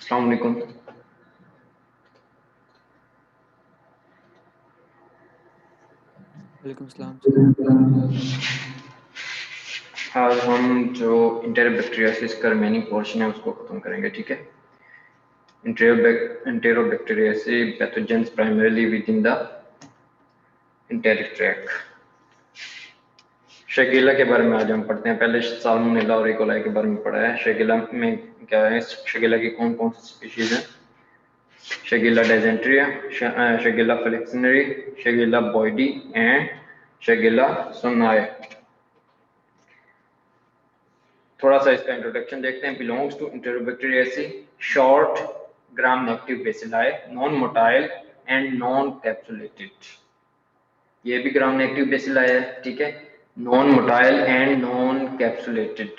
अस्सलाम वालेकुम। वालेकुम सलाम सर। आज हम जो इंटेरोबैक्टीरियासिस का रिमेनिंग पोर्शन है उसको खत्म करेंगे, ठीक है। Enterobacteriaceae pathogens primarily within the enteric tract. Shigella के बारे में आज हम पढ़ते हैं। पहले साल्मोनेला और इकोलाई के बारे में पढ़ा है। शेगेला में क्या है, शेगेला की कौन कौन सी स्पीशीज हैं? Shigella dysenteriae, Shigella flexneri, Shigella boydii and Shigella sonnei. थोड़ा सा इसका इंट्रोडक्शन देखते हैं। Belongs to enterobacteriaceae, short gram negative bacilli, non motile and non capsulated. ये भी ग्राम नेगेटिव बेसिलाई है, ठीक है। Non motile and non capsulated.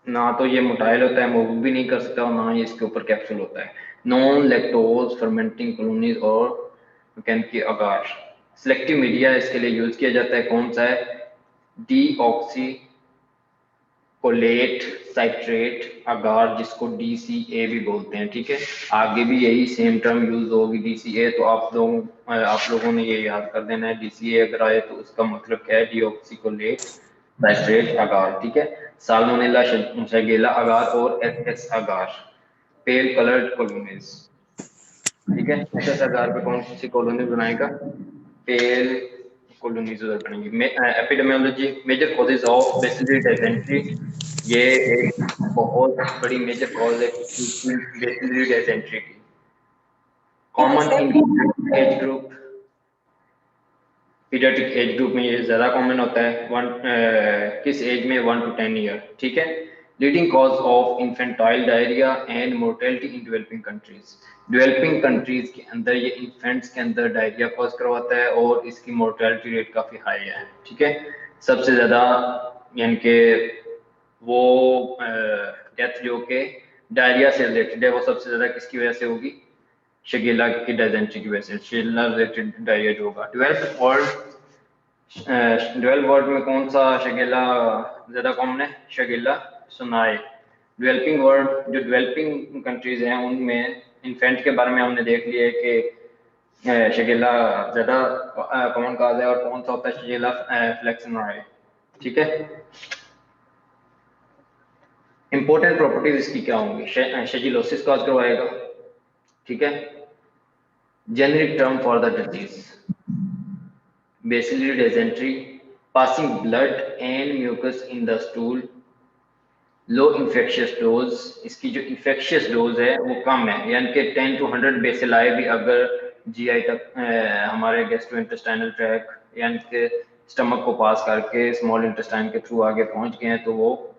ना तो ये मोटाइल होता है, मूव भी नहीं कर सकता, और ना ही इसके ऊपर कैप्सूल होता है। नॉन लैक्टोज फर्मेंटिंग कॉलोनीज और मैकेनिकी अगार। सिलेक्टिव मीडिया इसके लिए यूज किया जाता है, कौन सा है? डीऑक्सी कोलेट साइट्रेट अगार, जिसको DCA भी बोलते हैं, ठीक है। आगे भी यही सेम टर्म यूज होगी DCA, तो आप लोगों ने ये याद कर देना है। DCA अगर आए तो उसका मतलब क्या है? डीऑक्सीकोलेट साइट्रेट अगार, ठीक है। साल्मोनेला, शेगेला अगार और SS अगार, पेल कलर्ड कॉलोनीज, ठीक है। SS अगार पे कौन सी कॉलोनी बनाएगा? पेल कॉलोनीज उधर बनेंगी। Epidemiology, major causes of bacillary dysentery. ये एक बहुत बड़ी मेजर कॉज है बेसिलरी डायसेंट्री की। Common in age group, paediatric age group में ये ज्यादा कॉमन होता है। किस एज में? 1 to 10 ईयर, ठीक है। Leading cause of infantile diarrhoea and mortality in developing countries. Developing countries के अंदर ये इन्फेंट्स के अंदर डायरिया कॉज करवाता है और इसकी मोर्टेलिटी रेट काफी हाई है, ठीक है। सबसे ज्यादा यानी कि वो डेथ जो कि डायरिया से रिलेटेड है, वो सबसे ज्यादा किसकी वजह से होगी? शेगेला की डायसेंट्री की वजह से। शेगेला रिलेटेड डायरिया जो होगा। डेवलप वर्ल्ड में कौन सा शेगेला ज्यादा कॉमन है? शेगेला सोनाए। डेवलपिंग वर्ल्ड, जो डेवलपिंग कंट्रीज हैं उनमें इन्फेंट के बारे में हमने देख लिया है कि शेगेला ज्यादा कॉमन काज है, और कौन सा होता है? शेगेला फ्लेक्सनरी, ठीक है। इंपॉर्टेंट प्रॉपर्टीज इसकी क्या होंगी? शेजिलोसिस कॉज करवाएगा, ठीक है। Generic term for the disease, bacillary dysentery, passing blood and mucus in the stool, low infectious dose. इसकी जो इन्फेक्शियस डोज है वो कम है, यानी कि 10 to 100 बेसिलाई भी अगर GI तक हमारे गैस्ट्रोइंटेस्टाइनल ट्रैक यानी कि स्टमक को पास करके स्मॉल इंटेस्टाइन के थ्रू आगे पहुंच गए हैं, तो वो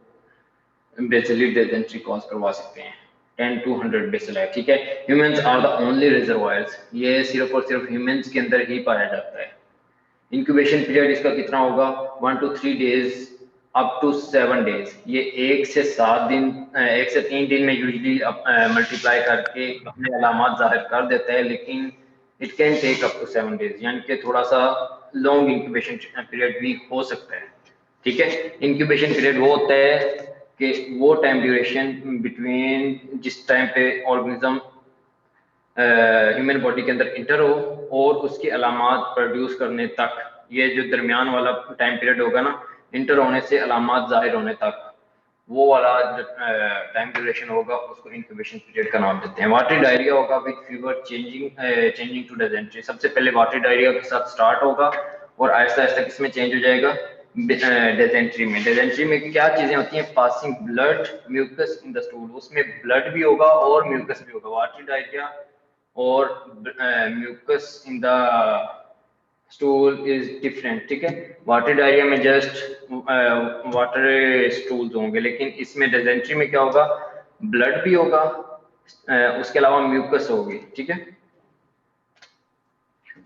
बेसिलरी डेजेंट्री कॉज करवा सकते हैं। 10 to 100 बेसिलाई, ठीक है। Humans are the only reservoirs, ये सिर्फ और सिर्फ ह्यूमंस के अंदर ही पाया जाता है। इंक्यूबेशन पीरियड इसका कितना होगा? 1 to 3 days up to 7 days. ये 1 से 3 दिन में यूजली मल्टीप्लाई करके अपने अलामत जाहिर कर देता है, लेकिन it can take up to 7 days, यानी कि थोड़ा सा लॉन्ग इंक्यूबेशन पीरियड भी हो सकता है, ठीक है। इंक्यूबेशन पीरियड वो होता है कि वो टाइम ड्यूरेशन बिटवीन जिस टाइम पे ऑर्गेनिज्म ह्यूमन बॉडी के अंदर इंटर हो और उसकी अलामत प्रोड्यूस करने तक, ये जो दरमियान वाला टाइम पीरियड होगा ना, इंटर होने से अलामत जाहिर होने तक, वो वाला टाइम ड्यूरेशन होगा, उसको इंक्यूबेशन पीरियड का नाम देते हैं। वाटरी डायरिया होगा with fever changing to dysentery. सबसे पहले वाटरी डायरिया के साथ स्टार्ट होगा और आहिस्ता आहिस्ता किसमें चेंज हो जाएगा? डिसेंट्री में। डिसेंट्री में क्या चीजें होती हैं? Passing blood mucus in the stool, उसमें ब्लड भी होगा और म्यूकस भी होगा। वाटरी डायरिया और mucus in the stool is different, ठीक है। वाटर डायरिया में जस्ट वाटर स्टूल्स होंगे, लेकिन इसमें डिसेंट्री में क्या होगा? ब्लड भी होगा, उसके अलावा म्यूकस होगी, ठीक है।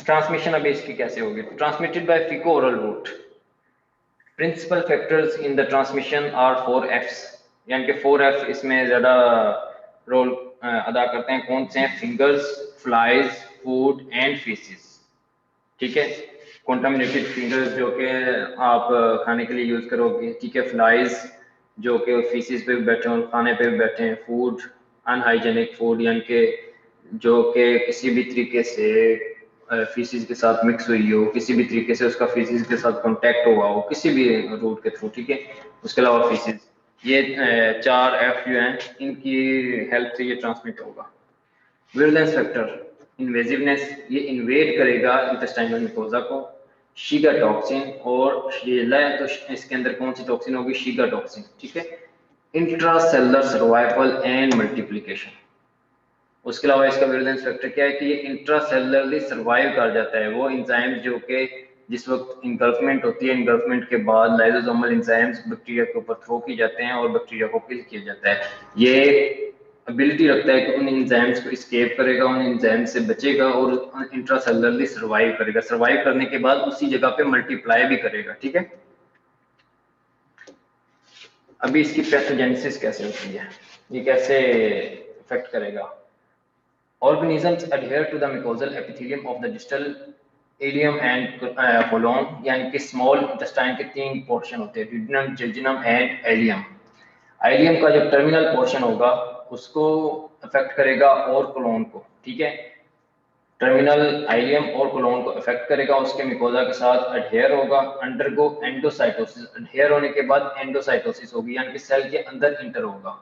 ट्रांसमिशन अभी इसकी कैसे होगी? Transmitted by faeco oral route. Principal factors in the transmission are 4Fs, यानी कि 4F इसमें ज्यादा रोल अदा करते हैं। कौन से हैं? Fingers, flies, food and faeces, ठीक है। कॉन्टामिनेटेड फिंगर्स जो कि आप खाने के लिए यूज करोगे, ठीक है। फ्लाइज जो कि फीसिस पे भी बैठे हैं और खाने पे भी बैठे हैं। फूड अनहाइजेनिक फूड, यानी कि जो कि किसी भी तरीके से फीसिस के साथ मिक्स हुई हो, किसी भी तरीके से उसका फीसिस के साथ कांटेक्ट हुआ हो किसी भी रूट के थ्रू, ठीक है। उसके अलावा फीसिस, ये 4 F जो हैं इनकी हेल्प से ये ट्रांसमिट होगा। विरुलेंस फैक्टर, इन्वेजिवनेस, ये इन्वेड करेगा इंटेस्टाइनल म्यूकोजा को। शीगा टॉक्सिन और शिगेला है, तो इसके अंदर कौन सी टॉक्सिन होगी? शीगा टॉक्सिन, ठीक है। इंट्रासेलुलर सर्वाइवल एंड मल्टीप्लिकेशन, उसके अलावा इसका विरुलेंस फैक्टर क्या है कि ये इंट्रासेलुलरली सर्वाइव कर जाता है। वो एंजाइम्स जो कि जिस वक्त इंगल्फमेंट होती है, इंगल्फमेंट के बाद लाइसोसोमल एंजाइम्स बैक्टीरिया के ऊपर थ्रो किए जाते हैं और बैक्टीरिया को किल किया जाता है। ये एबिलिटी रखता है कि उन एंजाइम्स को एस्केप करेगा, उन एंजाइम्स से बचेगा और इंट्रासेलुलरली सर्वाइव करेगा। सर्वाइव करने के बाद उसी जगह पे मल्टीप्लाई भी करेगा, ठीक है। अभी इसकी पैथोजेनेसिस कैसे होती है, ये कैसे इफेक्ट करेगा? Organisms adhere to the mucosal epithelium of the distal ileum and colon, यानी कि स्मॉल इंटेस्टाइन के 3 पोर्शन होते हैं, duodenum, jejunum and ileum। ileum का जो टर्मिनल पोर्शन होगा उसको अफेक्ट करेगा और कोलोन को, ठीक है। टर्मिनल ileum और कोलोन को अफेक्ट करेगा, उसके मिकोजा के साथ अडहेयर होगा, अंडरगो एंडोसाइटोसिस, अडहेयर होने के बाद एंडोसाइटोसिस होगी, यानी कि सेल के अंदर इंटर होगा,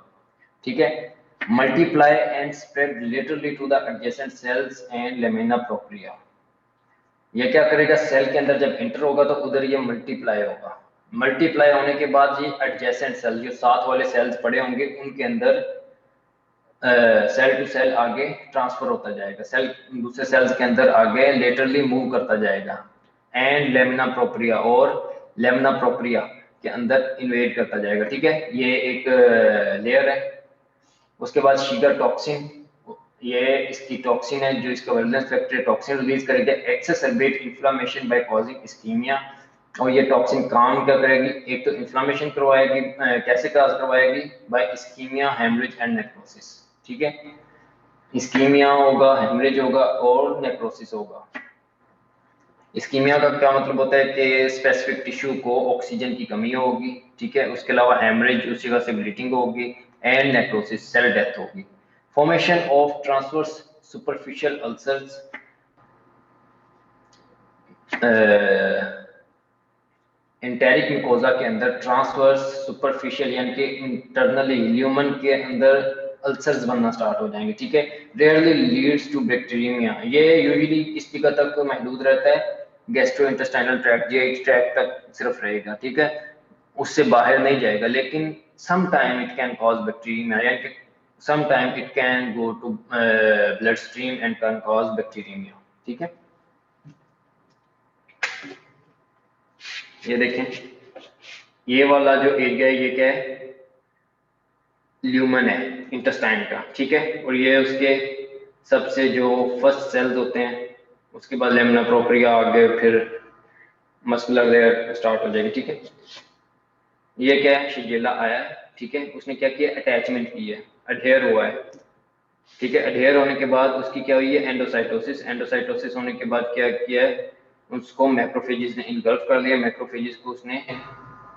ठीक है। Multiply and spread relatively to the adjacent cells and lamina propria, ये क्या करेगा? सेल के अंदर जब इंटर होगा तो उधर ये मल्टीप्लाई होगा। मल्टीप्लाई होने के बाद ये एडजेसेंट सेल, जो साथ वाले सेल्स पड़े होंगे, उनके अंदर सेल टू सेल आगे ट्रांसफर होता जाएगा, सेल दूसरे सेल्स के अंदर आगे लेटरली मूव करता जाएगा। एंड लेमिना प्रोप्रिया, और लेमिना प्रोप्रिया के अंदर इन्वेड करता जाएगा, ठीक है। ये एक लेयर है। उसके बाद शीगर टॉक्सिन, ये इसकी टॉक्सिन है जो इसका विरुलेंस फैक्टर टॉक्सिन रिलीज करेगा, एक्सेसरबेट इन्फ्लेमेशन बाय कॉजिंग इस्कीमिया। और ये टॉक्सिन काम क्या करेगी? एक तो इन्फ्लेमेशन करवाएगी, कैसे काज करवाएगी? By ischaemia, haemorrhage and necrosis, ठीक है। इस्कीमिया होगा, हेमरेज होगा और नेक्रोसिस होगा। इस्कीमिया का क्या मतलब होता है कि स्पेसिफिक टिश्यू को ऑक्सीजन की कमी होगी, ठीक है। उसके अलावा हेमरेज, उस जगह से ब्लीडिंग होगी, एंड नेक्रोसिस, सेल डेथ होगी। Formation of transverse superficial ulcers, enteric mucosa के अंदर ट्रांसवर्स सुपरफिशियल यानी कि इंटरनली ल्यूमन के अंदर अल्सर्स बनना स्टार्ट हो जाएंगे, ठीक है। रेयरली लीड्स टू बैक्टीरियमिया, ये यूजुअली किस जगह तक महदूद रहता है? गैस्ट्रोइंटेस्टाइनल ट्रैक्ट, जीआई ट्रैक्ट तक सिर्फ रहेगा, ठीक है, उससे बाहर नहीं जाएगा। लेकिन some time it can cause bacteraemia, यानी कि some time it can go to blood stream and can cause bacteraemia, ठीक है। ये देखें, ये वाला जो एरिया है ये क्या है? ल्यूमन है इंटेस्टाइन का, ठीक है। और ये उसके सबसे जो फर्स्ट सेल्स होते हैं, उसके बाद लेमिना प्रोप्रिया, आगे फिर मस्कुलर लेयर स्टार्ट हो जाएगी, ठीक है। ये क्या है? शिगेला आया है, ठीक है, उसने क्या किया? अटैचमेंट की है, अडहेयर हुआ है, ठीक है। अडहेयर होने के बाद उसकी क्या हुई है? एंडोसाइटोसिस। एंडोसाइटोसिस होने के बाद क्या किया है? उसको मैक्रोफेजेस ने इनगल्फ कर लिया, मैक्रोफेजेस को उसने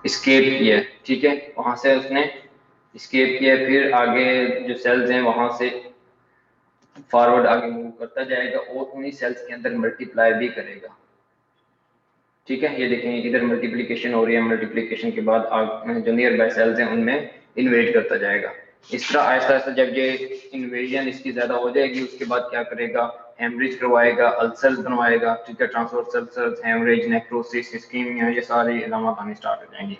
एस्केप किया, ठीक है, वहां से उसने एस्केप किया। फिर आगे जो सेल्स हैं वहां से फॉरवर्ड आगे मूव करता जाएगा और उन्हीं सेल्स के अंदर मल्टीप्लाई भी करेगा, ठीक है। ये देखें, इधर मल्टीप्लिकेशन हो रही है, मल्टीप्लिकेशन के बाद जो नियर बाय सेल्स हैं उनमें इन्वेड करता जाएगा। इस तरह आहिस्ता आहिस्ता जब ये इन्वेजन इसकी ज्यादा हो जाएगी, उसके बाद क्या करेगा? हेमरेज करवाएगा, अल्सर्स बनवाएगा, ठीक है, transverse ulcers, haemorrhage, necrosis, ischaemia, ये सारी अलामत आनी स्टार्ट हो जाएंगी।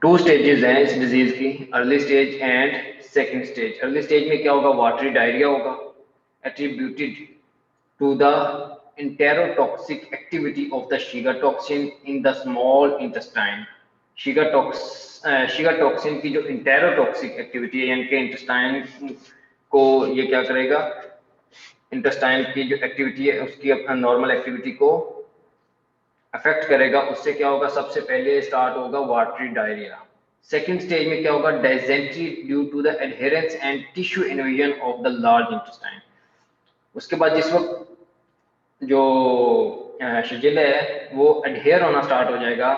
2 स्टेजेस हैं इस डिजीज की, early stage and second stage. Early stage में क्या होगा? वाटरी डायरिया होगा, attributed to the enterotoxic activity of the Shiga toxin in the small intestine। Shiga toxin की जो enterotoxic activity है, यानी कि इंटेस्टाइन को ये क्या करेगा? इंटेस्टाइन की जो एक्टिविटी है उसकी नॉर्मल एक्टिविटी को अफेक्ट करेगा। उससे क्या होगा? सबसे पहले स्टार्ट होगा वाटरी डायरिया। सेकेंड स्टेज में क्या होगा? Dysentery due to the adherence and tissue invasion of the large intestine. उसके बाद जिस वक्त जो शिगिल है वो एडहेयर होना स्टार्ट हो जाएगा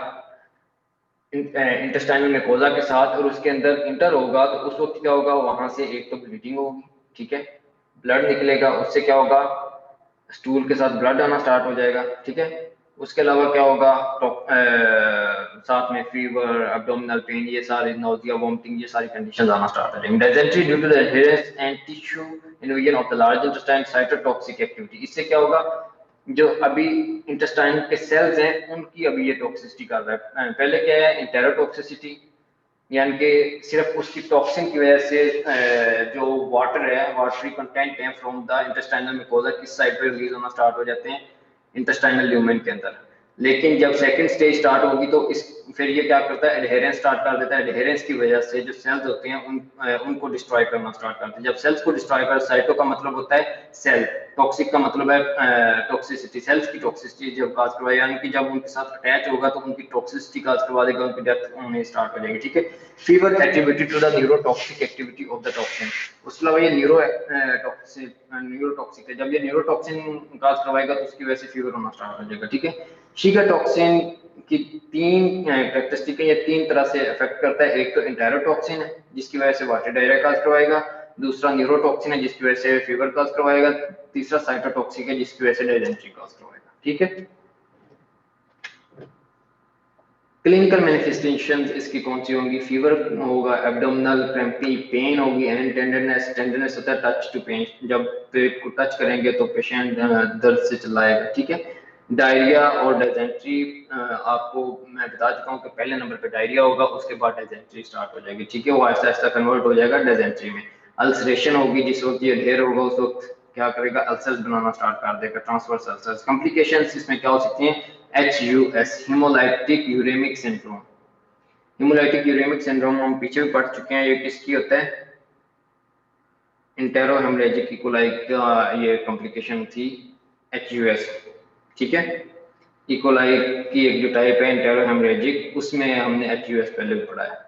इंटेस्टाइनल मेकोजा के साथ और उसके अंदर इंटर होगा तो उस वक्त क्या होगा, वहां से एक तो ब्लीडिंग होगी, ठीक है, ब्लड निकलेगा, उससे क्या होगा, स्टूल के साथ ब्लड आना स्टार्ट हो जाएगा, ठीक है। उसके अलावा क्या होगा, तो साथ में फीवर, एब्डोमिनल पेन, ये सारी नोजिया, वोमिटिंग, ये सारी कंडीशंस आना स्टार्ट हो जाएंगी। Dysentery due to the adherence and tissue invasion of the large intestine, cytotoxic activity. इससे क्या होगा, जो अभी इंटेस्टाइन के सेल्स हैं उनकी अभी ये टॉक्सिसिटी कर रहा है। पहले क्या है, इंटेरोटॉक्सिसिटी, यानी कि सिर्फ उसकी टॉक्सिन की वजह से जो वाटर है, वाटरी कंटेंट है फ्रॉम द इंटेस्टाइनल मिकोजा किस साइड पे रिलीज होना स्टार्ट हो जाते हैं, इंटेस्टाइनल ल्यूमेन के अंदर। लेकिन जब सेकंड स्टेज स्टार्ट होगी तो इस फिर ये क्या करता है, एडहेरेंस स्टार्ट कर देता है। एडहेरेंस की वजह से जो सेल्स होते हैं उनको डिस्ट्रॉय करना स्टार्ट करते हैं। जब सेल्स को डिस्ट्रॉय कर, साइटो का मतलब होता है सेल, टॉक्सिक का मतलब है टॉक्सिसिटी, सेल्स की टॉक्सिसिटी जब काज करवाए, यानी कि जब उनके साथ अटैच होगा तो उनकी टॉक्सिसिटी काज करवा देगा, उनकी डेथ होने स्टार्ट हो जाएगी, ठीक है। Fever attributed to the neurotoxic activity of the toxin. उसके अलावा ये न्यूरोटॉक्सिक है, जब ये न्यूरोटॉक्सिन काज करवाएगा तो उसकी वजह से फीवर होना स्टार्ट हो जाएगा, ठीक है। शीगर टॉक्सिन की तीन कैरेक्टरिस्टिक है, ये तीन तरह से इफेक्ट करता है। एक तो इंटेरोटॉक्सिन है जिसकी वजह से वाटर डायरिया काज करवाएगा, दूसरा न्यूरोटॉक्सिन है जिसकी वजह से फीवर काज करवाएगा, तीसरा साइटोटॉक्सिक है जिसकी वजह से डायजेंट्री काज करवाएगा, ठीक है। क्लिनिकल मैनिफेस्टेशन इसकी कौन सी होंगी, फीवर होगा, एब्डोमिनल क्रैम्पी पेन होगी, एंड टेंडरनेस, टेंडरनेस होता है टच टू पेन, जब पेट को टच करेंगे तो पेशेंट दर्द से चिल्लाएगा, ठीक है। डायरिया और डायजेंट्री, आपको मैं बता चुका हूँ कि पहले नंबर पे डायरिया होगा, उसके बाद डायजेंट्री स्टार्ट हो जाएगी, ठीक है, वो आहिस्ता आहिस्ता कन्वर्ट हो जाएगा डायजेंट्री में। अल्सरेशन होगी, जिस वक्त ये ढेर होगा उस वक्त क्या करेगा, अल्सर्स बनाना स्टार्ट कर देगा, ट्रांसवर्स अल्सर्स। कॉम्प्लिकेशंस इसमें क्या हो सकती हैं, HUS, haemolytic uraemic syndrome. Haemolytic uraemic syndrome हम पीछे भी पढ़ चुके हैं, ये किसकी होता है, इंटेरो हेमोरेजिक इकोलाई का ये कॉम्प्लिकेशन थी, HUS, ठीक है। इकोलाई की एक जो टाइप है इंटेरो हेमोरेजिक, उसमें हमने HUS पहले भी पढ़ा है।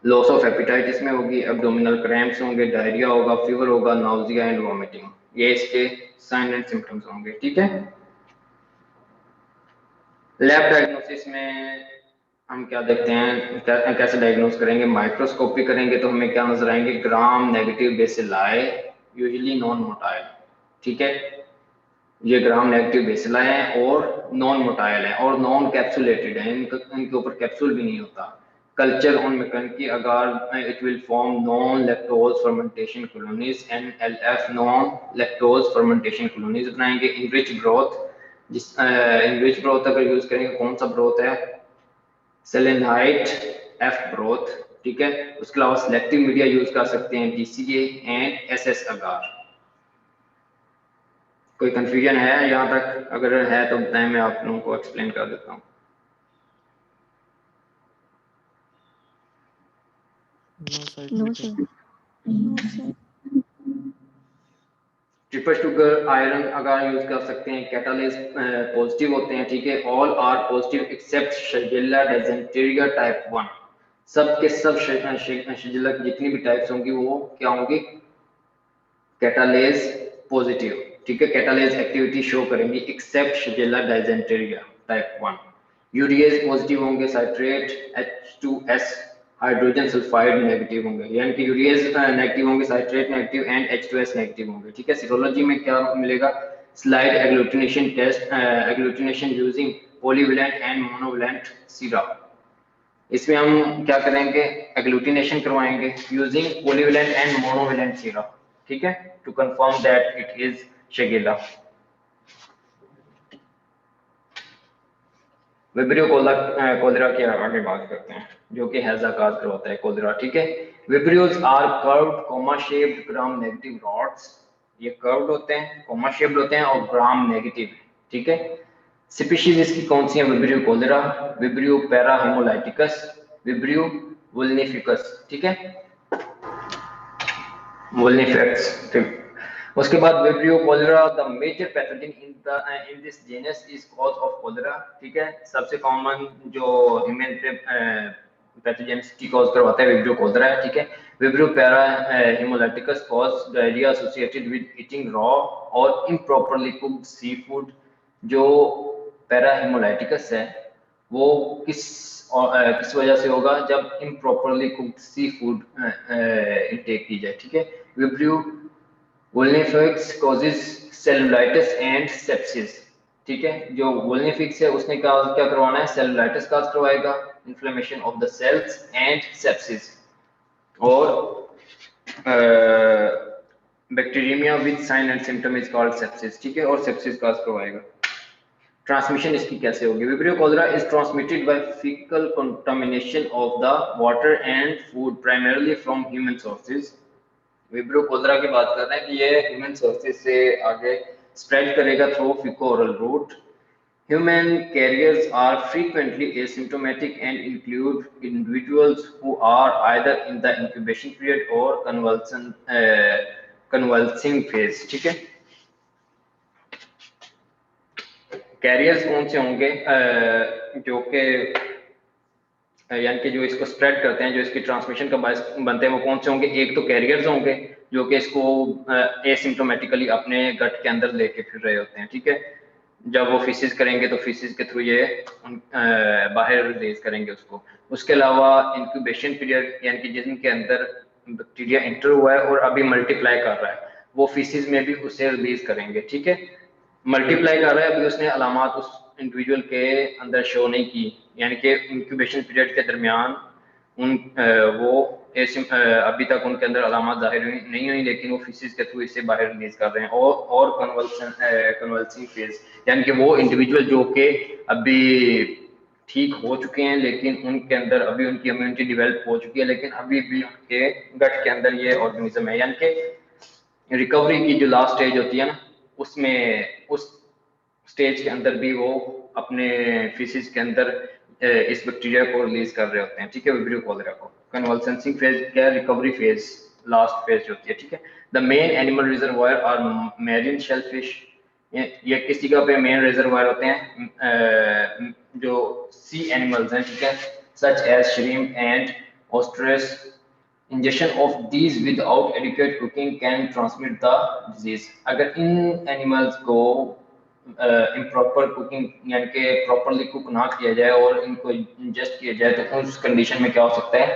लॉस ऑफ एपिटाइट इसमें होगी, एब्डोमिनल क्रैम्प्स होंगे, डायरिया होगा, फीवर होगा, नाउजिया एंड वॉमिटिंग, ये इसके साइन एंड सिम्टम्स होंगे, ठीक है। लैब डायग्नोसिस में हम क्या देखते हैं, कैसे डायग्नोस करेंगे, माइक्रोस्कोपी करेंगे तो हमें क्या नजर आएंगे, ग्राम negative bacilli, usually non motile, ठीक है। ये ग्राम नेगेटिव बेसिलाई है और नॉन मोटाइल है और नॉन कैप्सुलेटेड है, इनके ऊपर कैप्सूल भी नहीं होता। Culture on MacConkey agar it will form non lactose fermentation colonies, NLF, non lactose fermentation colonies बनाएंगे। इनरिच ब्रोथ, जिस इनरिच ब्रोथ अगर यूज करेंगे, कौन सा ब्रोथ है, सेलेनाइट F ब्रोथ, ठीक है। उसके अलावा सिलेक्टिव मीडिया यूज कर सकते हैं, DCA एंड SS अगार। कोई कंफ्यूजन है यहाँ तक, अगर है तो बताएं, मैं आप लोगों को एक्सप्लेन कर देता हूँ। No sir. Triple sugar iron अगर यूज कर सकते हैं, कैटालिस पॉजिटिव होते हैं, ठीक है। All are positive except Shigella dysenteriae type 1, सब के सब शिगेल्ला की जितनी भी टाइप्स होंगी वो क्या होंगी, कैटालेज पॉजिटिव, ठीक है, कैटालेज एक्टिविटी शो करेंगी except Shigella dysenteriae type 1। UDS positive होंगे, citrate H2S hydrogen sulphide negative होंगे, यानी कि यूडीएस नेगेटिव होंगे, citrate negative and H2S negative होंगे, ठीक है। सीरोलॉजी में क्या मिलेगा, slide agglutination test, agglutination using polyvalent and monovalent sera. इसमें हम क्या करेंगे, एग्लूटिनेशन करवाएंगे using polyvalent and monovalent sera, ठीक है, to confirm that it is Shigella. Vibrio cholerae की आगे बात करते हैं, जो कि हैजा काज करवाता है कोलेरा, ठीक है। Vibrios are curved comma shaped gram negative rods, ये कर्व्ड होते हैं, कोमा शेप्ड होते हैं और ग्राम नेगेटिव, ठीक है। स्पीशीज इसकी कौन सी है, Vibrio cholerae, Vibrio parahaemolyticus, Vibrio vulnificus, ठीक है, वुल्निफिकस, ठीक। उसके बाद Vibrio cholerae, the major pathogen in this genus is cause of cholera, ठीक है। सबसे कॉमन जो ह्यूमन पैथोजेनिसिटी कॉज करवाता है विब्रियो कोलेरा है, ठीक है। Vibrio parahaemolyticus cause diarrhoea associated with eating raw और इम्प्रॉपरली कुक्ड सी फूड। जो पैरा हेमोलाइटिकस है वो किस वजह से होगा, जब improperly cooked sea food intake की जाए, ठीक है। Vibrio vulnificus causes cellulitis and sepsis, ठीक है। जो वोल्निफिक्स है उसने क्या क्या करवाना है, सेलुलाइटिस काज करवाएगा, inflammation of the cells and sepsis, और bacteraemia with sign and symptom is called sepsis, ठीक है, और सेप्सिस काज करवाएगा। ट्रांसमिशन इसकी कैसे होगी, vibrio cholera is transmitted by faecal contamination of the water and food primarily from human sources. Vibrio cholera की बात कर रहे हैं कि ये ह्यूमन सोर्सेज से आगे स्प्रेड करेगा through faeco oral route. Human carriers are frequently asymptomatic and include individuals who are either in the incubation period or convulsing phase, ठीक है। कैरियर्स कौन से होंगे जो कि यानी कि जो इसको स्प्रेड करते हैं, जो इसकी ट्रांसमिशन का बायस बनते हैं, वो कौन से होंगे। एक तो कैरियर्स होंगे जो कि इसको एसिम्प्टोमेटिकली अपने गट के अंदर लेके फिर रहे होते हैं, ठीक है। जब वो फिसिस करेंगे तो फिसिस के थ्रू ये बाहर रिलीज करेंगे उसको। उसके अलावा इंक्यूबेशन पीरियड यानी कि जिसके अंदर बैक्टीरिया एंटर हुआ है और अभी मल्टीप्लाई कर रहा है, वो फिसिस में भी उसे रिलीज करेंगे, ठीक है। मल्टीप्लाई कर रहा है, अभी उसने अलामात उस इंडिविजुअल के अंदर शो नहीं की, यानी कि इंक्यूबेशन पीरियड के दरमियान वो अभी तक उनके अंदर अलामात जाहिर नहीं हुई, लेकिन वो फिसिस के थ्रू इसे बाहर रिलीज कर रहे हैं। और कन्वल्सिंग फेज यानी कि वो इंडिविजुअल जो कि अभी ठीक हो चुके हैं, लेकिन उनके अंदर अभी उनकी इम्यूनिटी डेवलप हो चुकी है, लेकिन अभी भी उनके गट के अंदर ये ऑर्गेनिज्म है, यानी कि रिकवरी की जो लास्ट स्टेज होती है ना, उसमें उस स्टेज के अंदर भी वो अपने फिसिस के अंदर इस बैक्टीरिया को रिलीज कर रहे होते हैं, ठीक है। विब्रियो कॉलेरा को कन्वल्सेंसिंग फेज क्या, रिकवरी फेज, लास्ट फेज होती है, ठीक है। The main animal reservoir are marine shellfish, ये किस जगह पे मेन रिजर्वायर होते हैं, जो सी एनिमल्स हैं, ठीक है, such as shrimp and oysters. Ingestion of these without adequate cooking can transmit the disease. अगर इन एनिमल्स को इम्प्रॉपर कुकिंग यानी कि प्रॉपरली कुक ना किया जाए और इनको इंजेस्ट किया जाए, तो उस कंडीशन में क्या हो सकता है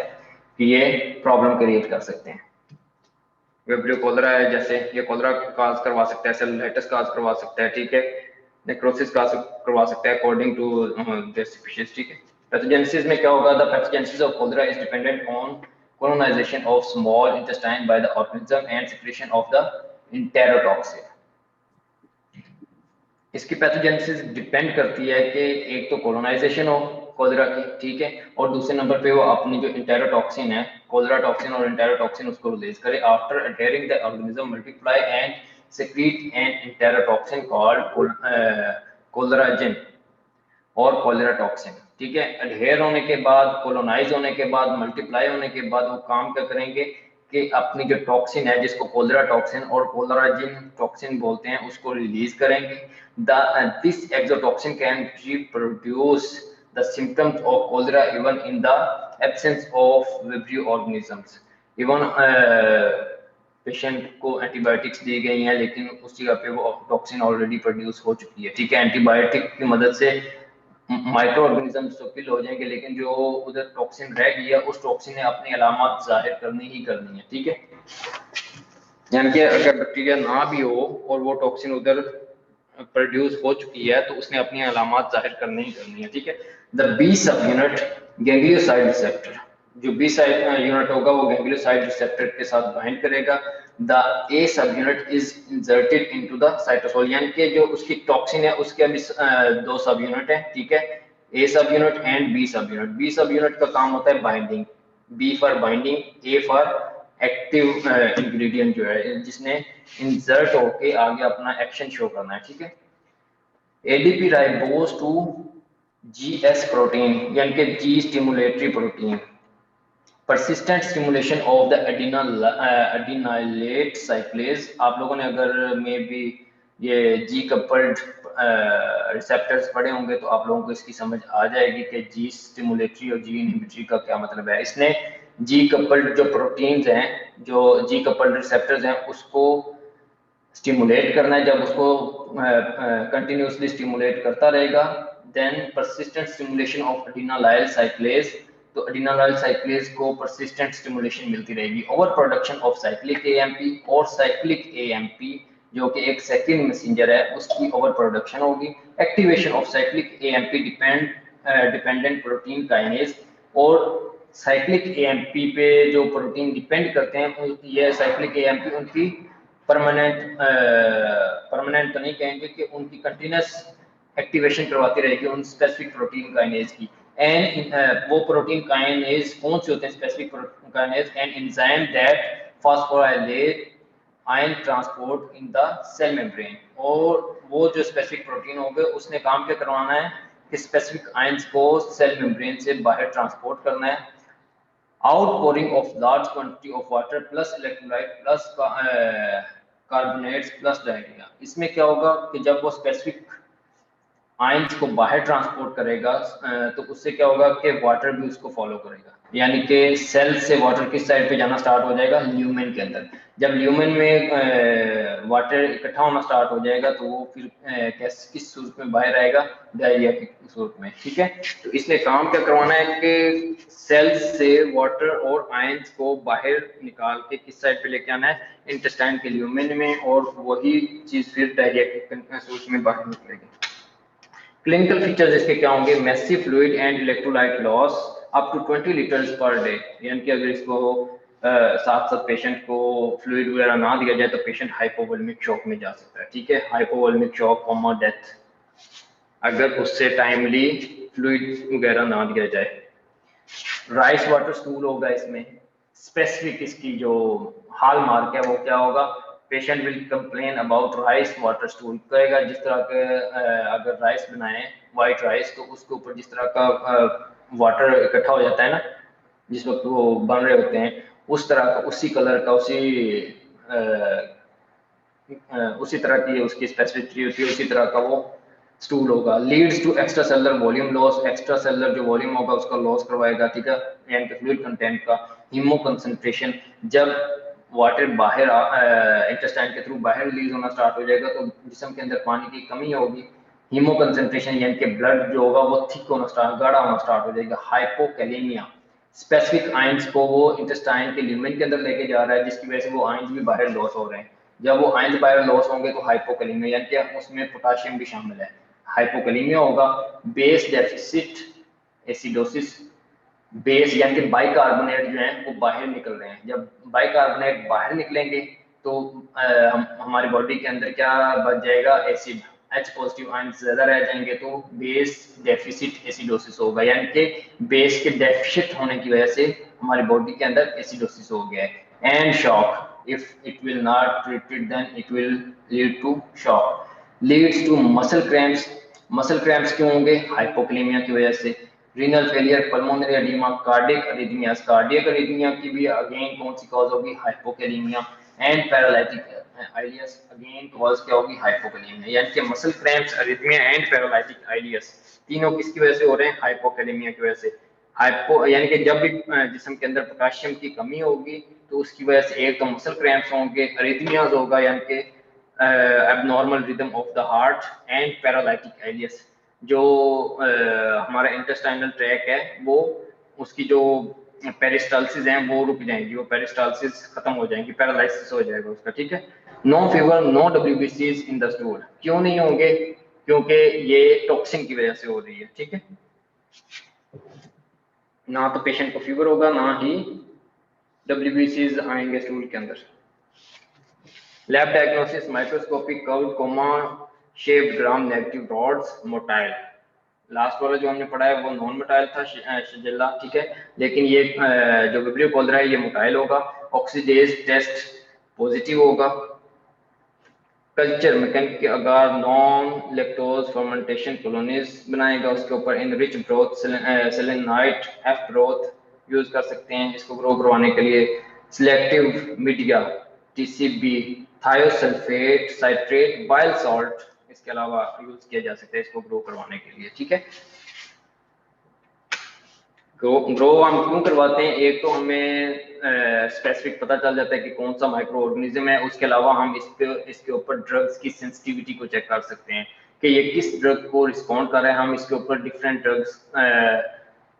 कि ये प्रॉब्लम क्रिएट कर सकते हैं। विब्रियो कॉलेरा है, जैसे ये कॉलेरा काज करवा सकता है, सेलुलाइटिस काज करवा सकता है, ठीक है, नेक्रोसिस काज करवा सकता है अकॉर्डिंग टू देयर स्पीशीज, ठीक है। पैथोजेनेसिस में क्या होगा, the pathogenesis of cholera is dependent on colonization of small intestine by the organism and secretion of the enterotoxin. इसकी पैथोजेनेसिस डिपेंड करती है कि एक तो कोलोनाइजेशन हो कॉलेरा की, ठीक है, और दूसरे नंबर पे वो अपनी जो इंटेरोटॉक्सिन है, कॉलेरा टॉक्सिन और इंटेरोटॉक्सिन, उसको रिलीज करे after adhering the organism multiply and secrete an enterotoxin called choleragen और कॉलेरा टॉक्सिन, ठीक है। अडहेयर होने के बाद, कोलोनाइज होने के बाद, मल्टीप्लाई होने के बाद वो काम क्या करेंगे कि अपनी जो टॉक्सिन है, जिसको कोलेरा टॉक्सिन और कोलेराजिन टॉक्सिन बोलते हैं, उसको रिलीज करेंगे। This exotoxin can reproduce the symptoms of cholera even in the absence of Vibrio organisms. Even patient को एंटीबायोटिक्स दी गई हैं, लेकिन उस जगह पे वो टॉक्सिन ऑलरेडी प्रोड्यूस हो चुकी है, ठीक है। एंटीबायोटिक की मदद से माइक्रो ऑर्गेनिजम्स तो किल हो जाएंगे, लेकिन जो उधर टॉक्सिन रह गई है, उस टॉक्सिन ने अपनी अलामत जाहिर करनी ही करनी है, ठीक है। यानी कि अगर बैक्टीरिया ना भी हो और वो टॉक्सिन उधर प्रोड्यूस हो चुकी है, तो उसने अपनी अलामत जाहिर करनी ही करनी है, ठीक है। The B subunit ganglioside receptor, जो बी साइड यूनिट होगा वो गैंग्लियोसाइड रिसेप्टर के साथ बाइंड करेगा। द ए सब unit is inserted into the cytosol, यानी कि जो उसकी टॉक्सिन है उसके अभी दो सब यूनिट है, ठीक है, A subunit and B subunit. B subunit का काम होता है binding, B for binding, A for active ingredient जो है, जिसने इंसर्ट होके आगे अपना एक्शन शो करना है, ठीक है। ADP ribose to GS protein, यानी कि G stimulatory protein, persistent stimulation of the adenylate cyclase। आप लोगों ने अगर मे बी ये जी कपल्ड रिसेप्टर्स पढ़े होंगे तो आप लोगों को इसकी समझ आ जाएगी कि जी स्टिमुलेटरी और जी इनहिबिटरी का क्या मतलब है। इसने जी कपल्ड जो प्रोटीन्स हैं, जो जी कपल्ड रिसेप्टर्स हैं, उसको स्टिमुलेट करना है। जब उसको कंटिन्यूसली स्टिमुलेट करता रहेगा, then persistent stimulation of adenylyl cyclase, तो adenylyl cyclase को persistent stimulation मिलती रहेगी। Over production of cyclic AMP और cyclic AMP जो कि एक सेकेंड मैसेंजर है उसकी ओवर प्रोडक्शन होगी। Activation of cyclic AMP dependent protein kinase, और साइक्लिक AMP पे जो प्रोटीन डिपेंड करते हैं ये साइक्लिक AMP उनकी परमानेंट तो नहीं कहेंगे कि उनकी कंटिन्यूस एक्टिवेशन करवाती रहेगी उन स्पेसिफिक प्रोटीन काइनेज की। एंड वो प्रोटीन काइनेज कौन से होते हैं specific protein kinase? And enzyme that phosphorylate ion transport in the cell membrane, और वो जो स्पेसिफिक प्रोटीन होगा उसने काम क्या करवाना है कि स्पेसिफिक आयंस को सेल मेम्ब्रेन से बाहर ट्रांसपोर्ट करना है। Outpouring of large quantity of water plus electrolyte plus carbonates plus diarrhoea. इसमें क्या होगा कि जब वो स्पेसिफिक आयंस को बाहर ट्रांसपोर्ट करेगा तो उससे क्या होगा कि वाटर भी उसको फॉलो करेगा, यानी कि सेल से वाटर किस साइड पे जाना स्टार्ट हो जाएगा? ल्यूमेन के अंदर। जब ल्यूमेन में वाटर इकट्ठा होना स्टार्ट हो जाएगा तो वो फिर किस सूरत में बाहर आएगा? डायरिया की सूरत में, ठीक है। तो इसलिए काम क्या करवाना है कि सेल से वाटर और आयंस को बाहर निकाल के किस साइड पे लेके आना है? इंटेस्टाइन के ल्यूमेन में, और वही चीज फिर डायरिया की सूरत में बाहर निकलेगी। क्लिनिकल फीचर्स इसके क्या होंगे? Massive fluid and electrolyte loss up to 20 litres per day, यानी कि अगर इसको साथ साथ पेशेंट को फ्लूइड वगैरह ना दिया जाए तो पेशेंट हाइपोवोलेमिक शॉक में जा सकता है, ठीक है। हाइपोवोलेमिक शॉक कॉमा डेथ अगर उससे टाइमली फ्लूइड वगैरह ना दिया जाए। राइस वाटर स्टूल होगा इसमें। स्पेसिफिक इसकी जो हाल मार्क है वो क्या होगा? Patient will complain about rice water stool, कहेगा जिस तरह के अगर राइस बनाए वाइट राइस तो उसके ऊपर जिस तरह का वाटर इकट्ठा हो जाता है ना जिस वक्त वो बन रहे होते हैं, उस तरह का उसी कलर का उसी तरह की उसकी स्पेसिफिसिटी होती है, उसी तरह का वो स्टूल होगा। Leads to extracellular volume loss, extracellular जो वॉल्यूम होगा उसका लॉस करवाएगा, ठीक है, यानी कि फ्लूइड कंटेंट का। हीमो कंसंट्रेशन, जब वाटर बाहर इंटेस्टाइन के थ्रू बाहर रिलीज होना स्टार्ट हो जाएगा तो जिस्म के अंदर पानी की कमी होगी। हीमो कंसंट्रेशन यानी कि ब्लड जो होगा वो थिक होना स्टार्ट, गाढ़ा होना स्टार्ट हो जाएगा। हाइपोकैलेमिया, स्पेसिफिक आयंस को वो इंटेस्टाइन के ल्यूमेन के अंदर लेके जा रहा है जिसकी वजह से वो आयंस भी बाहर लॉस हो रहे हैं। जब वो आयंस बाहर लॉस होंगे तो हाइपोकैलेमिया, यानी कि उसमें पोटाशियम भी शामिल है, हाइपोकैलेमिया होगा। बेस डेफिसिट एसिडोसिस, बेस यानी कि बाइकार्बोनेट जो है वो बाहर निकल रहे हैं। जब बाइकार्बोनेट बाहर निकलेंगे तो हमारी बॉडी के अंदर क्या बच जाएगा? एसिड, H पॉजिटिव आयन ज्यादा रह जाएंगे तो बेस डेफिसिट एसिडोसिस होगा, यानी कि बेस के डेफिशिट होने की वजह से हमारी बॉडी के अंदर एसिडोसिस हो गया है। And shock, if it will not treated then it will lead to shock. Leads to muscle cramps, muscle cramps क्यों होंगे? हाइपोकैलेमिया की वजह से। Renal failure, pulmonary oedema, cardiac arrhythmias, cardiac arrhythmia की भी अगेन कौन सी कॉज होगी? Hypokalaemia. And paralytic ileus, again cause क्या होगी? हाइपोकैलेमिया। यानी कि muscle cramps, arrhythmia and paralytic ileus तीनों किसकी वजह से हो रहे हैं? हाइपोकैलेमिया की वजह से। हाइपो यानी कि जब भी जिस्म के अंदर पोटेशियम की कमी होगी तो उसकी वजह से एक तो मसल क्रैम्प्स होंगे, अरिथमियाज होगा यानी कि abnormal rhythm of the heart and paralytic ileus, जो हमारा इंटेस्टाइनल ट्रैक है वो उसकी जो पेरिस्टाल्सिस हैं वो रुक जाएंगी, वो पेरिस्टाल्सिस खत्म हो जाएंगी, पैरालिसिस हो जाएगा उसका, ठीक है। No fever, no WBCs in the stool, क्यों नहीं होंगे? क्योंकि ये टॉक्सिन की वजह से हो रही है, ठीक है। ना तो पेशेंट को फीवर होगा ना ही WBCs आएंगे स्टूल के अंदर। Lab diagnosis, microscopic curved comma shaped gram negative rods, motile. Last वाला जो हमने पढ़ा है वो नॉन मोटाइल था शिजेला, ठीक है, लेकिन ये जो विब्रियो कॉलरा है ये मोटाइल होगा। ऑक्सीडेज टेस्ट पॉजिटिव होगा। कल्चर मैकेनिक के अगार नॉन लैक्टोज फर्मेंटेशन कॉलोनीज बनाएगा, उसके ऊपर enrich broth selenite F broth use कर सकते हैं इसको ग्रो करवाने के लिए। Selective media TCB, thiosulphate, citrate, bile salt इसके अलावा यूज किया जा सकता है इसको ग्रो करवाने के लिए, ठीक है। ग्रो हम क्यों करवाते हैं? एक तो हमें स्पेसिफिक पता चल जाता है कि कौन सा माइक्रो ऑर्गेनिज्म है, उसके अलावा हम इसके ऊपर ड्रग्स की सेंसिटिविटी को चेक कर सकते हैं कि ये किस ड्रग को रिस्पॉन्ड कर रहा है। हम इसके ऊपर डिफरेंट ड्रग्स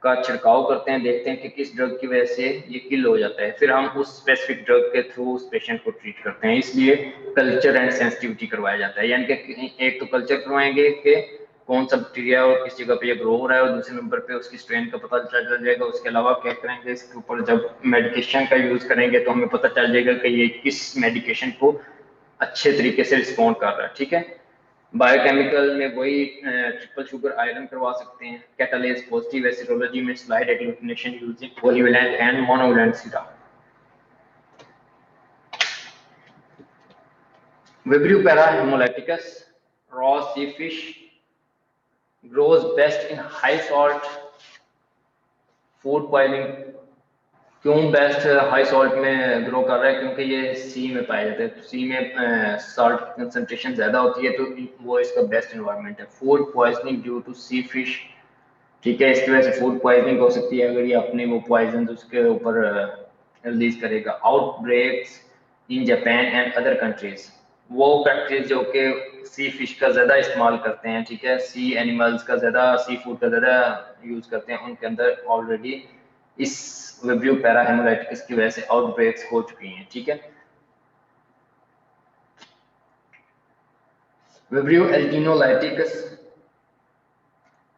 का छिड़काव करते हैं, देखते हैं कि किस ड्रग की वजह से ये किल हो जाता है, फिर हम उस स्पेसिफिक ड्रग के थ्रू उस पेशेंट को ट्रीट करते हैं। इसलिए कल्चर एंड सेंसिटिविटी करवाया जाता है, यानी कि एक तो कल्चर करवाएंगे कि कौन सा बैक्टीरिया और किस जगह पे ये ग्रो हो रहा है, और दूसरे नंबर पे उसकी स्ट्रेन का पता चल जाएगा। उसके अलावा क्या करेंगे, इसके ऊपर जब मेडिकेशन का यूज करेंगे तो हमें पता चल जाएगा कि ये किस मेडिकेशन को अच्छे तरीके से रिस्पॉन्ड कर रहा है, ठीक है। बायोकेमिकल में वही ट्रिपल शुगर आयरन करवा सकते हैं, कैटालेज पॉजिटिव एसिडोलॉजी में slide agglutination using polyvalent and monovalent sera. Vibrio parahaemolyticus raw sea fish grows best in high salt food poisoning. क्यों बेस्ट हाई सॉल्ट में ग्रो कर रहा है, क्योंकि ये सी में पाया जाता है, तो सी में सॉल्ट की कंसंट्रेशन ज्यादा होती है, तो वो इसका बेस्ट एनवायरनमेंट है। Food poisoning due to sea fish, ठीक है, इसकी वजह से फूड पॉइजनिंग हो सकती है अगर ये अपने वो पॉइजन उसके ऊपर रिलीज करेगा। Outbreaks in Japan and other countries, वो कंट्रीज जो कि सी फिश का ज्यादा इस्तेमाल करते हैं, ठीक है, सी एनिमल्स का ज्यादा, सी फूड का ज्यादा यूज करते हैं, उनके अंदर ऑलरेडी इस विब्रियो पैरा हेमोलाइटिस की वजह से आउटब्रेक्स हो चुकी हैं, ठीक है। Vibrio alginolyticus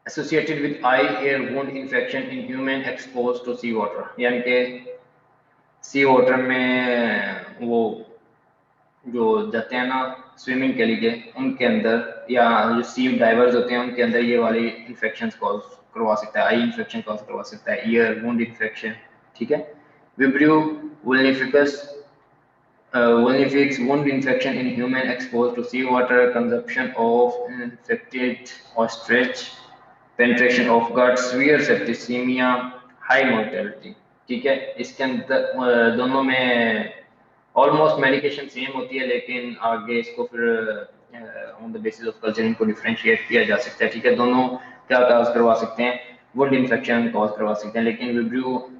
associated with eye air wound infection in human exposed to sea water, यानी कि सी वाटर में वो जो जाते हैं ना स्विमिंग के लिए, उनके अंदर या जो सी डाइवर्स होते हैं उनके अंदर ये वाली इन्फेक्शन कॉज करवा सकता है, आई इन्फेक्शन कॉज करवा सकता है, ईयर वुंड इन्फेक्शन, ठीक है। Vibrio vulnificus wound infection in human exposed to seawater, consumption of infected ostrich, penetration of gut, severe septicemia, high mortality, ठीक है। इसके अंदर दोनों में ऑलमोस्ट मेडिकेशन सेम होती है, लेकिन आगे इसको फिर on the basis of culture इनको डिफरेंशिएट किया जा सकता है, ठीक है। दोनों क्या कॉज करवा सकते हैं, वुंड इन्फेक्शन कॉज करवा सकते हैं, लेकिन विब्रियो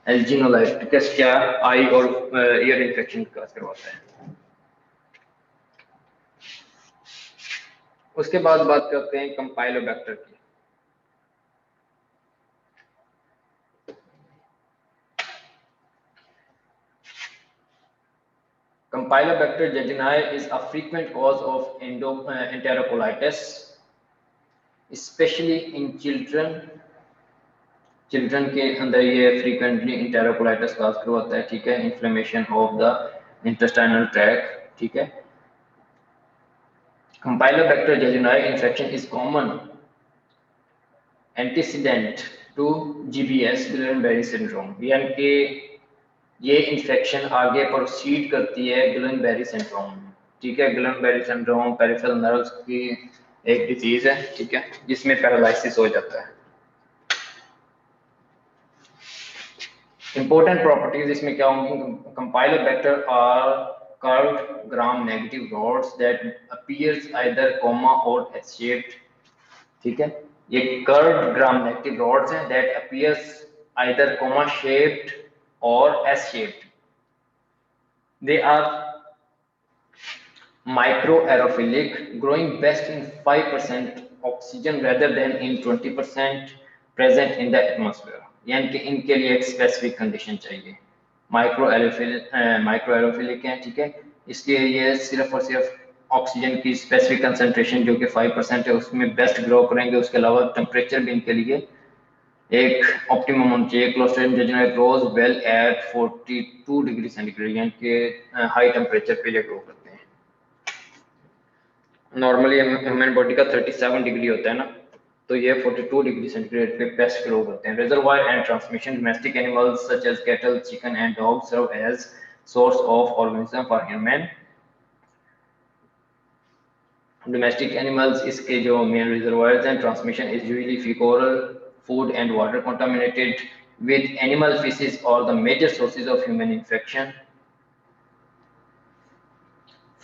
एल्जिनोलाइटिस क्या आई और ईयर इन्फेक्शन कॉज करवाता है। उसके बाद बात करते हैं कंपाइलोबैक्टर की। Campylobacter jejuni is a frequent cause of enterocolitis, especially in children. Children के अंदर ये फ्रीक्वेंटली इंटेरोकोलाइटिस कॉज करवाता है, ठीक है। Inflammation of the intestinal tract, ठीक है। Campylobacter jejuni infection is common antecedent to GBS Guillain-Barré syndrome, यानी कि ये इन्फेक्शन आगे प्रोसीड करती है गुइलेन-बेरी सिंड्रोम, ठीक है। गुइलेन-बेरी सिंड्रोम पेरिफेरल नर्व्स की एक डिजीज है, ठीक है, जिसमें पैरालिसिस हो जाता है। इंपॉर्टेंट प्रॉपर्टीज इसमें क्या होंगी, Campylobacter are curved gram negative rods that appears either comma और एस शेप्ड, ठीक है। ये कर्व्ड ग्राम नेगेटिव रॉड्स हैं that appears either comma shaped और S shaped. They are microaerophilic, growing best in 5% oxygen rather than in 20% present in the atmosphere, यानी कि इनके लिए एक स्पेसिफिक कंडीशन चाहिए। माइक्रोएरोफिलिक है, ठीक है, इसलिए ये सिर्फ और सिर्फ ऑक्सीजन की स्पेसिफिक कंसंट्रेशन जो कि 5% है उसमें बेस्ट ग्रो करेंगे। उसके अलावा टेम्परेचर भी इनके लिए एक ऑप्टिमम होना चाहिए। Clostridium jejuni grows well at 42 degree centigrade, यानी कि हाई टेम्परेचर पे ये ग्रो करते हैं। नॉर्मली ह्यूमन बॉडी का 37 डिग्री होता है ना, तो ये 42 डिग्री सेंटीग्रेड पे बेस्ट ग्रो करते हैं। Reservoir and transmission, domestic animals such as cattle, chicken and dog serve as source of organism for human. Domestic animals इसके जो मेन रिजर्वायर्स हैं, transmission is usually fecal, food and water contaminated with animal feces or the major sources of human infection.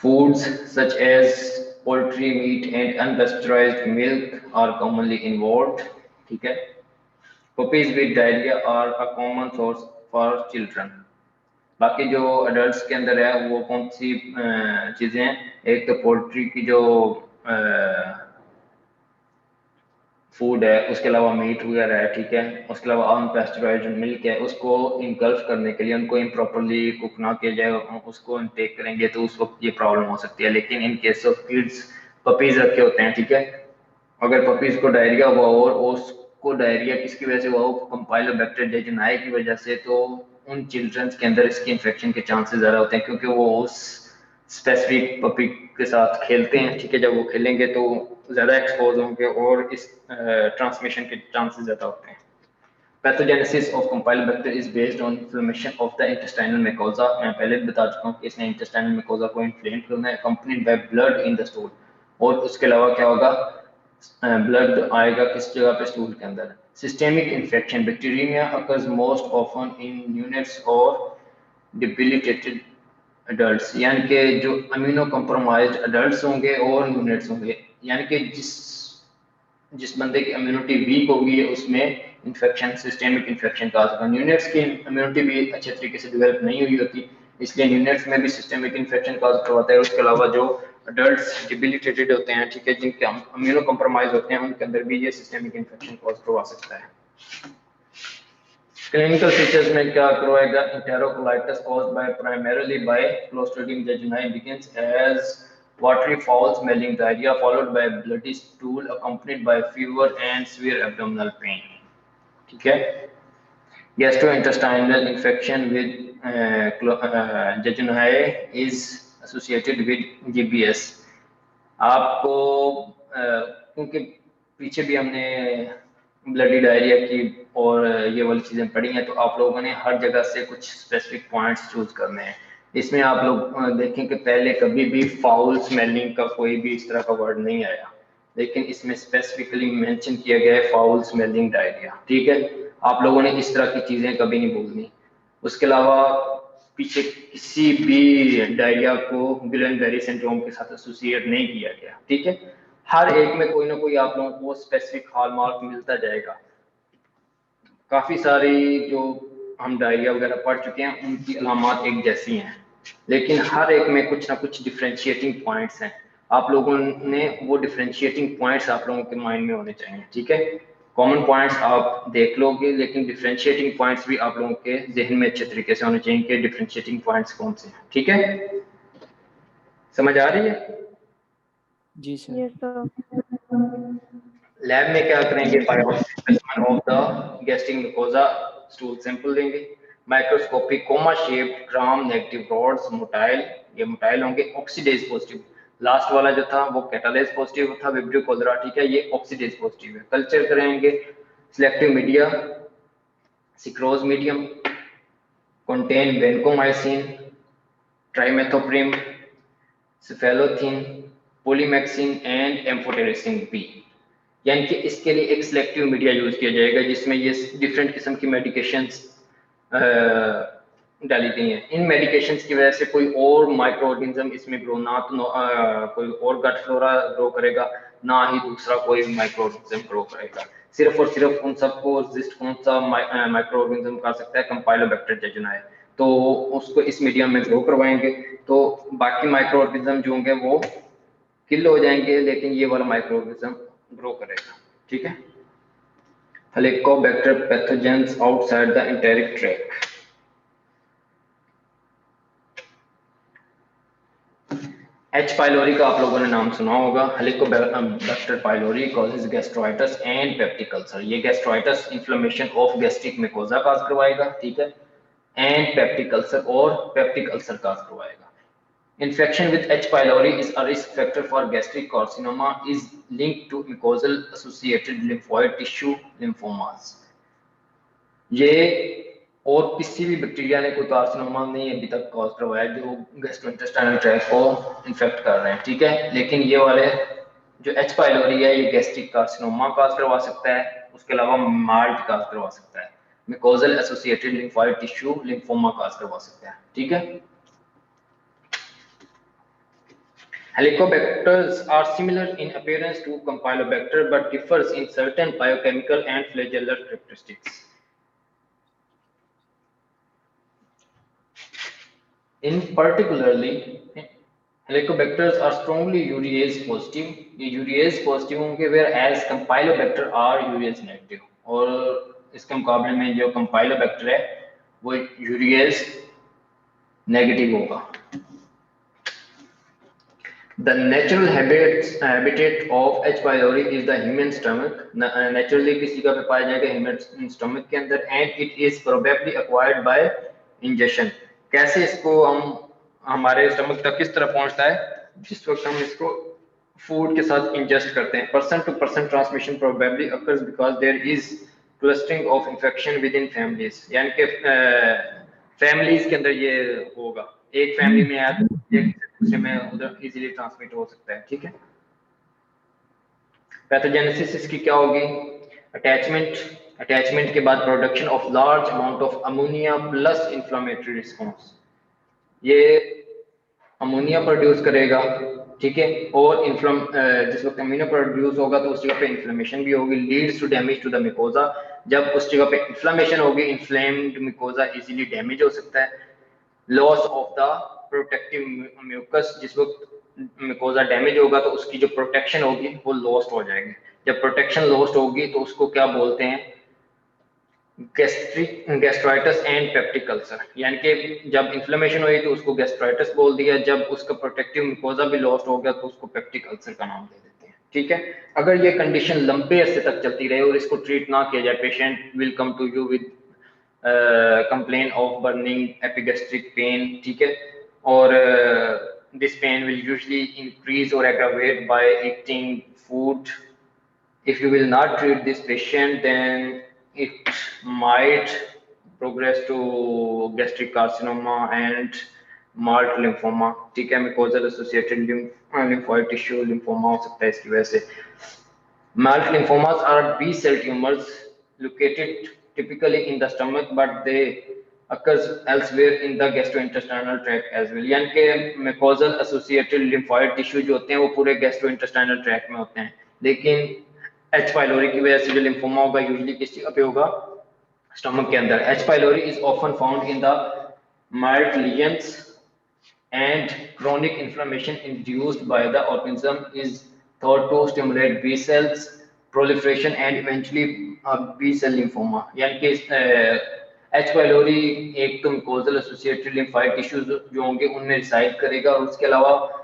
Foods such as poultry, meat and unpasteurized milk are commonly involved, ठीक है। Puppies with diarrhea are a common source for children. बाकी जो adults के अंदर है वो कौन सी चीजें हैं, एक तो पोल्ट्री की जो फूड है, उसके अलावा मीट वगैरह है, ठीक है, उसके अलावा अनपेस्चराइज्ड मिल्क है, उसको इनगल्फ करने के लिए उनको इम्प्रॉपरली कुक ना किया जाए, उसको इनटेक करेंगे तो उस वक्त ये प्रॉब्लम हो सकती है। लेकिन in case of kids puppies रखे होते हैं, ठीक है, अगर पपीज को डायरिया हुआ और उसको डायरिया किसकी वजह से हुआ हो, कंपाइलोबैक्टर जेजुनाई की वजह से, तो उन चिल्ड्रंस के अंदर इसकी इन्फेक्शन के चांसेस ज़्यादा होते हैं, क्योंकि वो उस स्पेसिफिक पपी के साथ खेलते हैं, ठीक है, जब वो खेलेंगे तो ज़्यादा एक्सपोज होंगे और इस ट्रांसमिशन के चांसेस ज़्यादा होते हैं। Pathogenesis of Campylobacter is based on inflammation of the intestinal mucosa. मैं पहले भी बता चुका हूँ कि इसने इंटेस्टाइनल मेकोजा को इन्फ्लेम करना है, accompanied by blood in the stool. और उसके अलावा क्या होगा, ब्लड आएगा किस जगह पे, स्टूल के अंदर। Systemic infection bacteria occurs most often in neonates और डिबिलिटेटेड अडल्ट्स, यानी कि जो अमीनो कम्प्रोमाइज्ड अडल्ट्स होंगे और न्यूनेट्स होंगे, यानी कि जिस बंदे की इम्यूनिटी वीक होगी उसमें इन्फेक्शन, सिस्टेमिक इन्फेक्शन का होगा। न्यूनेट्स की इम्यूनिटी भी अच्छे तरीके से डेवलप नहीं हुई होती, इसलिए न्यूनेट्स में भी सिस्टेमिक इन्फेक्शन काज करवाता है। उसके अलावा जो अडल्ट्स डिबिलिटेटेड होते हैं, ठीक है, जिनके इम्यूनो कम्प्रोमाइज होते हैं, उनके अंदर भी ये सिस्टेमिक इन्फेक्शन काज करवा सकता है। क्लिनिकल फीचर्स में क्या करवाएगा, enterocolitis caused by primarily by Clostridium jejuni begins as watery foul smelling diarrhea followed by bloody stool accompanied by fever and severe abdominal pain, ठीक है। Gastrointestinal infection with jejuni is associated with GBS। आपको क्योंकि पीछे भी हमने bloody diarrhoea की और ये वाली चीज़ें पढ़ी हैं, तो आप लोगों ने हर जगह से कुछ स्पेसिफिक पॉइंट्स चूज करने हैं। इसमें आप लोग देखें कि पहले कभी भी फाउल स्मेलिंग का कोई भी इस तरह का वर्ड नहीं आया, लेकिन इसमें स्पेसिफिकली मेंशन किया गया है फाउल स्मेलिंग डायरिया, ठीक है। आप लोगों ने इस तरह की चीज़ें कभी नहीं भूलनी। उसके अलावा पीछे किसी भी डायरिया को गिलेनबेरी सिंड्रोम के साथ एसोसिएट नहीं किया गया, ठीक है। हर एक में कोई ना कोई आप लोगों को स्पेसिफिक हॉलमार्क मिलता जाएगा। काफी सारी जो हम डायरिया वगैरह पढ़ चुके हैं उनकी अलामत एक जैसी हैं, लेकिन हर एक में कुछ ना कुछ डिफरेंशिएटिंग पॉइंट्स हैं। आप लोगों ने वो डिफरेंशिएटिंग पॉइंट्स आप लोगों के माइंड में होने चाहिए, ठीक है। कॉमन पॉइंट्स आप देख लोगे, लेकिन डिफरेंशिएटिंग पॉइंट्स भी आप लोगों के जहन में अच्छे तरीके से होने चाहिए कि डिफरेंशिएटिंग पॉइंट्स कौन से हैं, ठीक है। समझ आ रही है? जी सर। Yes, sir. लैब में क्या करेंगे, biopsy of the gastric mucosa stool sample लेंगे, microscopic comma shaped gram negative rods motile, ये मोटाइल होंगे, ऑक्सीडेज पॉजिटिव। लास्ट वाला जो था वो कैटालेज पॉजिटिव था, विब्रियो कोलेरा, ठीक है, ये ऑक्सीडेज पॉजिटिव है। कल्चर करेंगे, selective media Skirrow's medium contain vancomycin, trimethoprim, cephalothene, polymyxin and amphotericin B। यानी कि इसके लिए एक सिलेक्टिव मीडिया यूज किया जाएगा जिसमें ये डिफरेंट किस्म की मेडिकेशंस डाली गई हैं। इन मेडिकेशंस की वजह से कोई और माइक्रो ऑर्गेनिज्म इसमें ग्रो ना तो कोई और गट फ्लोरा ग्रो करेगा, ना ही दूसरा कोई माइक्रो ऑर्गेनिज्म ग्रो करेगा। सिर्फ और सिर्फ उन सबको रेजिस्ट कौन सा माइक्रो ऑर्गेनिज्म कर सकता है, कंपाइलोबैक्टर जेजुनाई। तो उसको इस मीडियम में ग्रो करवाएंगे, तो बाकी माइक्रो ऑर्गेनिज्म जो होंगे वो किल हो जाएंगे, लेकिन ये वाला माइक्रो ऑर्गेनिज्म ग्रो करेगा, ठीक है। Helicobacter pathogens outside the enteric tract. H pylori का आप लोगों ने नाम सुना होगा। Helicobacter pylori causes gastritis and peptic ulcer. ये gastritis inflammation of gastric mucosa cause करवाएगा, ठीक है, एंड पेप्टिक अल्सर और पेप्टिक अल्सर काज करवाएगा। Infection with H. pylori is a risk factor for gastric carcinoma, is linked to mucosal associated lymphoid tissue lymphomas। ये और किसी भी bacteria ने कोई कार्सिनोमा नहीं अभी तक कॉज करवाया जो गैस्ट्रोइंटेस्टाइनल ट्रैक्ट को इन्फेक्ट कर रहे हैं, ठीक है। लेकिन ये वाले जो एच पाइलोरी है ये गैस्ट्रिक कार्सिनोमा काज करवा सकता है, उसके अलावा माल्ट काज करवा सकता है, मुकोजल एसोसिएटेड लिम्फोइड टिश्यू लिम्फोमा काज करवा सकता है, ठीक है। Helicobacters are similar in appearance to Campylobacter but differs in certain biochemical and flagellar characteristics. In particularly, Helicobacters are strongly urease positive, ये यूरिएज पॉजिटिव होंगे, whereas Campylobacter are urease negative, और इसके मुकाबले में जो कंपाइलोबैक्टर है वो urease negative होगा। The natural habitat of H. pylori is the human stomach. Naturally किसी का भी पाया जाएगा human stomach के अंदर, and it is probably acquired by ingestion. कैसे इसको हम हमारे स्टमक तक किस तरह पहुंचता है, जिस वक्त हम इसको फूड के साथ इंजेस्ट करते हैं। Person to person transmission probably occurs because there is clustering of infection within families, यानी कि फैमिलीज के अंदर ये होगा, एक फैमिली में आया तो एक दूसरे में उधर इजीली ट्रांसमिट हो सकता है। ठीक है, पैथोजेनेसिस इसकी क्या होगी, अटैचमेंट के बाद production of large amount of ammonia plus inflammatory response, ये अमोनिया प्रोड्यूस करेगा। ठीक है, और जिस वक्त अमोनिया प्रोड्यूस होगा तो उस जगह पे इन्फ्लेमेशन भी होगी, leads to damage to the mucosa, जब उस जगह पे इन्फ्लेमेशन होगी इन्फ्लेम्ड मिकोजा इजीली डैमेज हो सकता है। Loss of the protective mucus, जिस वक्त मिकोजा डैमेज होगा तो उसकी जो प्रोटेक्शन होगी वो लॉस्ट हो जाएगी। जब प्रोटेक्शन लॉस्ट होगी तो उसको क्या बोलते हैं, गैस्ट्राइटिस एंड पेप्टिक अल्सर, यानी कि जब इन्फ्लेमेशन हुई तो उसको गैस्ट्राइटिस बोल दिया, जब उसका प्रोटेक्टिव मिकोजा भी लॉस्ट हो गया तो उसको पेप्टिक अल्सर का नाम दे देते हैं। ठीक है, अगर ये कंडीशन लंबे अरसे तक चलती रहे और इसको ट्रीट ना किया जाए, patient will come to you with complain of burning epigastric pain. ठीक है, और this pain will usually increase और aggravate by eating food. If you will not treat this patient, then it might progress to gastric carcinoma and malt lymphoma। ठीक है, mucosal associated lymphoid tissue lymphoma हो सकता है इसकी वजह से। Malt lymphomas are B cell tumors located typically in the stomach, but they occurs elsewhere in the gastrointestinal tract as well। यानी कि mucosal associated lymphoid tissue जो होते हैं वो पूरे gastrointestinal tract में होते हैं, लेकिन एच पाइलोरी की वजह से जो लिम्फोमा होगा यूजुअली किस जगह पे होगा, स्टमक के अंदर। H pylori is often found in the mild lesions and chronic inflammation induced by the organism is thought to stimulate B cells proliferation and eventually B cell lymphoma। यानी कि H pylori एक तो मुकोजल associated lymphoid tissues जो होंगे उनमें reside करेगा, और उसके अलावा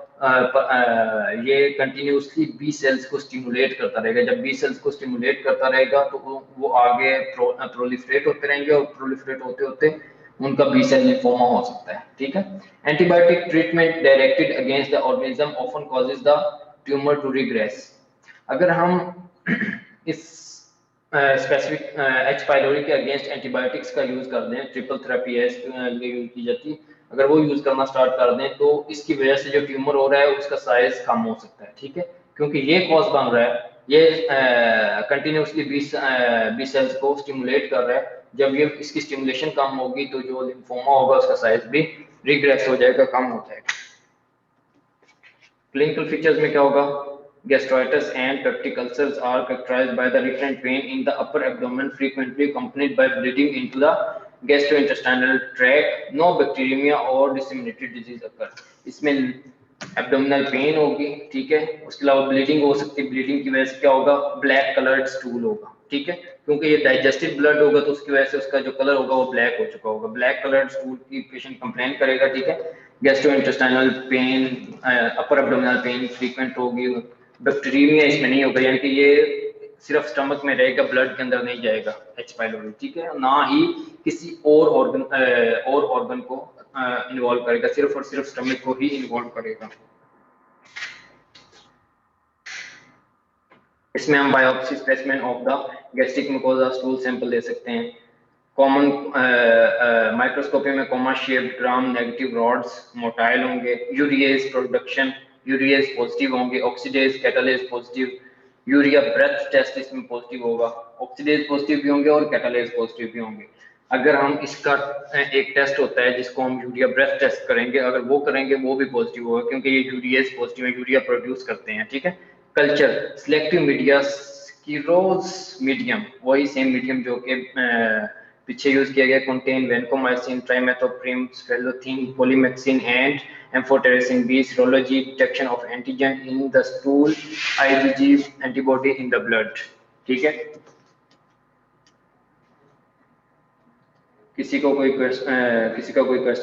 ये कंटिन्यूसली बी सेल्स को स्टिमुलेट करता रहेगा। जब बी सेल्स को स्टिमुलेट करता रहेगा तो वो आगे प्रोलिफरेट होते रहेंगे, और प्रोलिफरेट होते होते उनका बी सेल लिम्फोमा हो सकता है। ठीक है, antibiotic treatment directed against the organism often causes the tumour to regress. अगर हम इस स्पेसिफिक एच पाइलोरी के अगेंस्ट एंटीबायोटिक्स का यूज कर दें, ट्रिपल थेरेपी है यूज की जाती है, अगर वो यूज करना स्टार्ट कर दें तो इसकी वजह से जो ट्यूमर हो रहा है उसका साइज कम हो सकता है। ठीक है, क्योंकि ये कॉज बन रहा है, ये कंटिन्यूसली बी सेल्स को स्टिमुलेट कर रहा है। जब ये इसकी स्टिमुलेशन कम होगी तो जो लिम्फोमा होगा उसका साइज भी रिग्रेस हो जाएगा, कम हो जाएगा। क्लिनिकल फीचर्स में क्या होगा, gastritis and peptic ulcers are characterized by the recurrent pain in the upper abdomen frequently accompanied by bleeding into the gastrointestinal tract। no bacteremia or disseminated disease occur। इसमें abdominal pain होगी, ठीक है, उसके अलावा bleeding हो सकती है। Bleeding की वजह से क्या होगा, ब्लैक कलर्ड स्टूल होगा। ठीक है, क्योंकि ये डाइजेस्टेड ब्लड होगा तो उसकी वजह से उसका जो कलर होगा वो ब्लैक हो चुका होगा। ब्लैक कलर्ड स्टूल की पेशेंट कंप्लेन करेगा। ठीक है, गैस्ट्रोइंटेस्टाइनल पेन, अपर एब्डोमिनल पेन फ्रीक्वेंट होगी। बैक्टीरिया इसमें नहीं होगा, यानी कि ये सिर्फ स्टमक में रहेगा, ब्लड के अंदर नहीं जाएगा एच पाइलोरी। ठीक है, ना ही किसी और ऑर्गन को इन्वॉल्व करेगा, सिर्फ और सिर्फ स्टमक को ही इन्वॉल्व करेगा। इसमें हम biopsy specimen of the gastric mucosa stool sample ले सकते हैं। कॉमन माइक्रोस्कोपी में comma shaped gram negative rods motile होंगे। यूरिएज प्रोडक्शन, यूरिएज पॉजिटिव होंगे। Oxidase catalase positive. Urea breath test इसमें पॉजिटिव होगा। ऑक्सीडेज पॉजिटिव भी होंगे और कैटालेज पॉजिटिव भी होंगे। अगर हम इसका एक टेस्ट होता है जिसको हम यूरिया ब्रेथ टेस्ट करेंगे, अगर वो करेंगे वो भी पॉजिटिव होगा, क्योंकि ये यूरिएज पॉजिटिव है, यूरिया प्रोड्यूस करते हैं। ठीक है, कल्चर सिलेक्टिव मीडिया स्क्लेरोज मीडियम, वही सेम मीडियम जो कि पीछे यूज किया गया contain vancomycin, trimethoprim, sphalothine, polymyxin and amphotericin B serology detection of antigen in the stool, IgG antibody in the blood. ठीक है, किसी का कोई क्वेश्चन